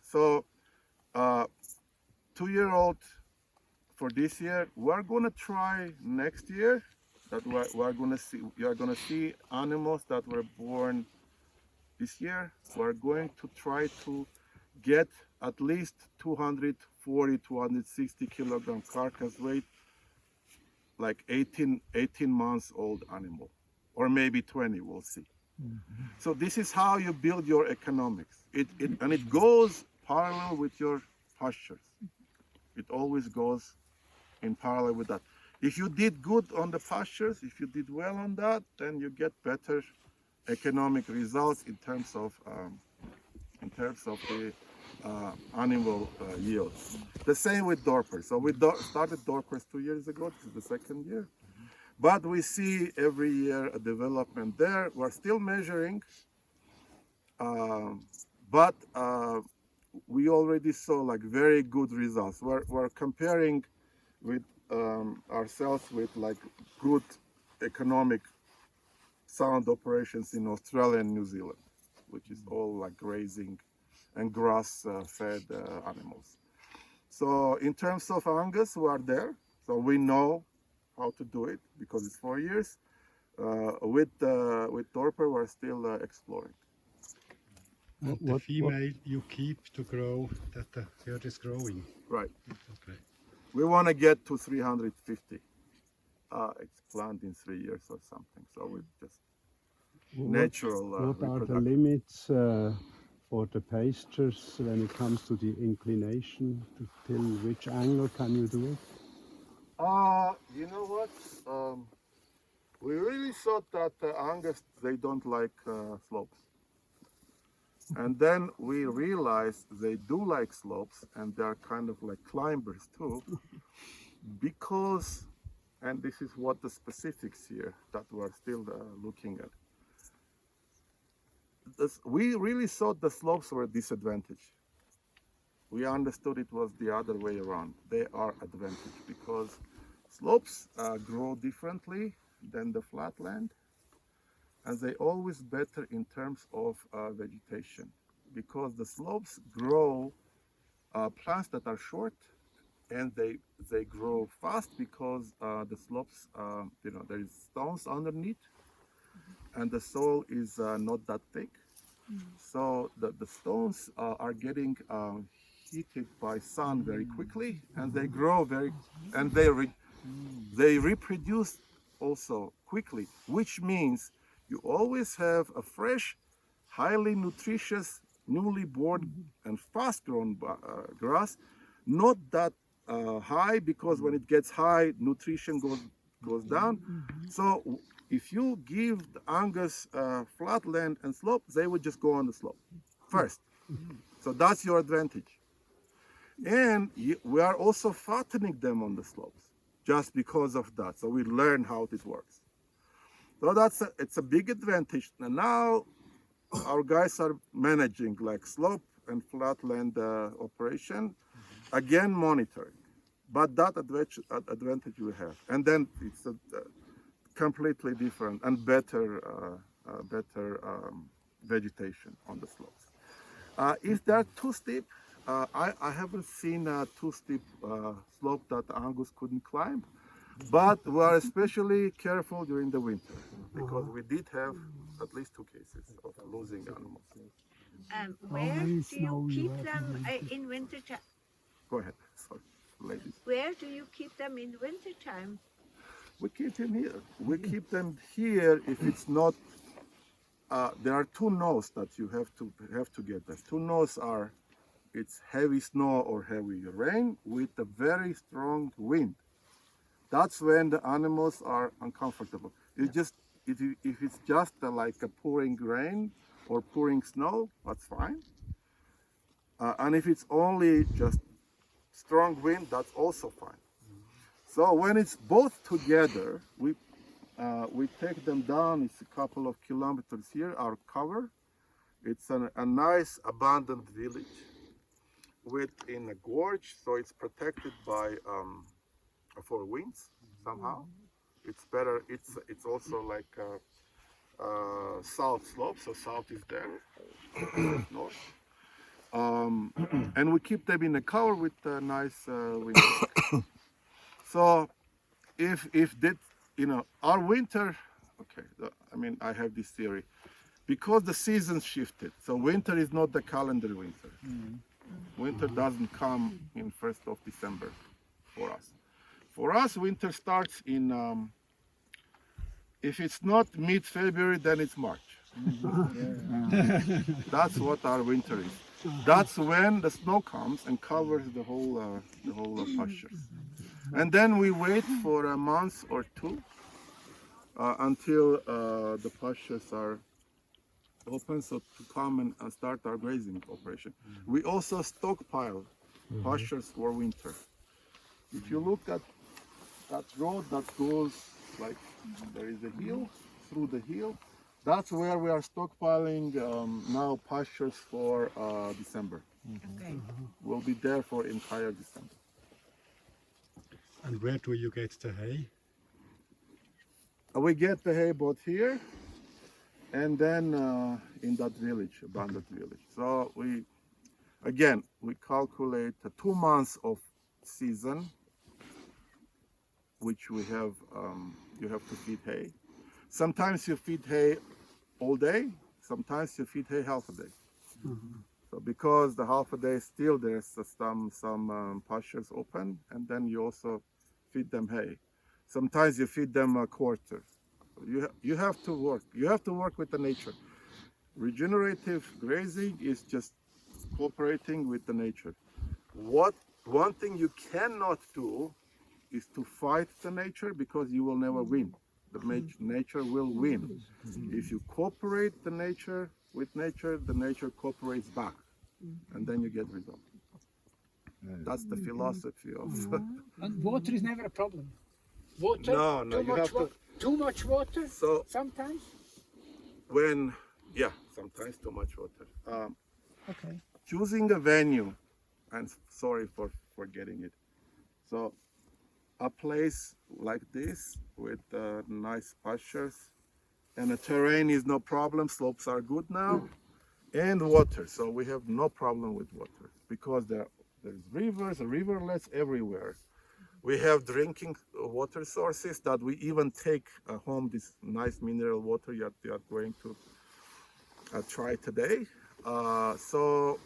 So 2-year-old for this year. We're gonna try next year that we're gonna see. You are gonna see animals that were born this year. We're going to try to get at least 240, 260 kilogram carcass weight, like 18 months old animal, or maybe 20. We'll see. So this is how you build your economics. And it goes parallel with your pastures. It always goes in parallel with that. If you did good on the pastures, if you did well on that, then you get better economic results in terms of the animal yields. The same with Dorper. So we started Dorpers 2 years ago. This is the second year. But we see every year a development there. We're still measuring, but we already saw like very good results. We're comparing with ourselves with like good economic sound operations in Australia and New Zealand, which is all like grazing and grass-fed animals. So in terms of Angus, we are there. So we know how to do it because it's 4 years. With Dorper, we're still exploring. And the female you keep to grow, that the herd is growing. Right. Okay. We want to get to 350. It's planned in 3 years or something. So we just natural. What are the limits for the pastures when it comes to the inclination? Till which angle can you do it? You know what? We really thought that Angus, they don't like slopes. And then we realized they do like slopes, and they're kind of like climbers too, because, and this is what the specifics here that we're still looking at. We really thought the slopes were a disadvantage. We understood it was the other way around. They are advantage because slopes grow differently than the flatland, and they always better in terms of vegetation, because the slopes grow plants that are short, and they grow fast because the slopes, there is stones underneath, and the soil is not that thick. So the stones are getting heated by sun very quickly, and they grow and they reproduce also quickly, which means you always have a fresh, highly nutritious, newly born and fast-grown grass, not that high, because when it gets high, nutrition goes down. So if you give the Angus flat land and slope, they would just go on the slope first. So that's your advantage. And we are also fattening them on the slopes just because of that. So we learn how this works. So it's a big advantage. And now our guys are managing like slope and flatland operation, again monitoring. But that advantage we have. And then it's a completely different and better vegetation on the slopes. If they're too steep, I haven't seen a too steep slope that Angus couldn't climb, but we are especially careful during the winter because we did have at least 2 cases of losing animals. Where do you keep them in winter time? Go ahead, sorry, ladies. Where do you keep them in winter time? We keep them here. We keep them here if it's not. There are 2 no's that you have to get. The 2 no's are, it's heavy snow or heavy rain with a very strong wind. That's when the animals are uncomfortable. If it's just like a pouring rain or pouring snow, that's fine. And if it's only just strong wind, that's also fine. So when it's both together, we take them down. It's a couple of kilometers here, our cover. It's a nice abandoned village in a gorge, so it's protected by for winds somehow. It's better. It's also like south slope, so south is there, north. And we keep them in a cover with a nice winter. So if that, our winter, I have this theory, because the seasons shifted. So winter is not the calendar winter. Winter doesn't come in 1st of December for us. For us, winter starts in, if it's not mid-February, then it's March. That's what our winter is. That's when the snow comes and covers the whole pastures. And then we wait for a month or two until the pastures are open, so to come and start our grazing operation. We also stockpile pastures for winter. If you look at that road that goes like, there is a hill, through the hill, that's where we are stockpiling now pastures for December. Okay. We'll be there for entire December. And where do you get the hay? We get the hay both here and then in that village, abandoned village. So we calculate 2 months of season, which we have, you have to feed hay. Sometimes you feed hay all day, sometimes you feed hay half a day. So because the half a day still there's some pastures open, and then you also feed them hay. Sometimes you feed them a quarter. You have to work. You have to work with the nature. Regenerative grazing is just cooperating with the nature. One thing you cannot do is to fight the nature, because you will never win. The nature will win. If you cooperate with nature, the nature cooperates back, and then you get results. That's the philosophy of. And water is never a problem. Water, No, too you much have to. too much water. So Sometimes. Sometimes too much water. Okay. Choosing a venue, and sorry for forgetting it. So a place like this with nice pastures, and the terrain is no problem, slopes are good now, and water. So we have no problem with water, because there's rivers, riverlets everywhere. We have drinking water sources that we even take home, this nice mineral water you are going to try today. So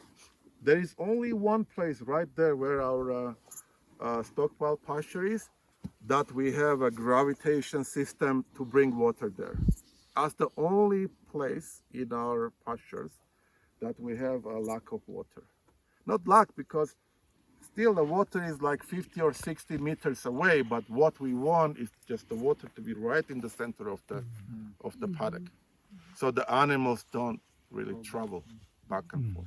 there is only one place right there where our stockpile pasture is, that we have a gravitation system to bring water there. As the only place in our pastures that we have a lack of water. Not lack, because still the water is like 50 or 60 meters away, but what we want is just the water to be right in the center of the paddock. So the animals don't really travel back and forth.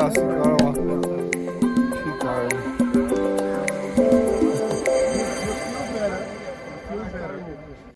Classic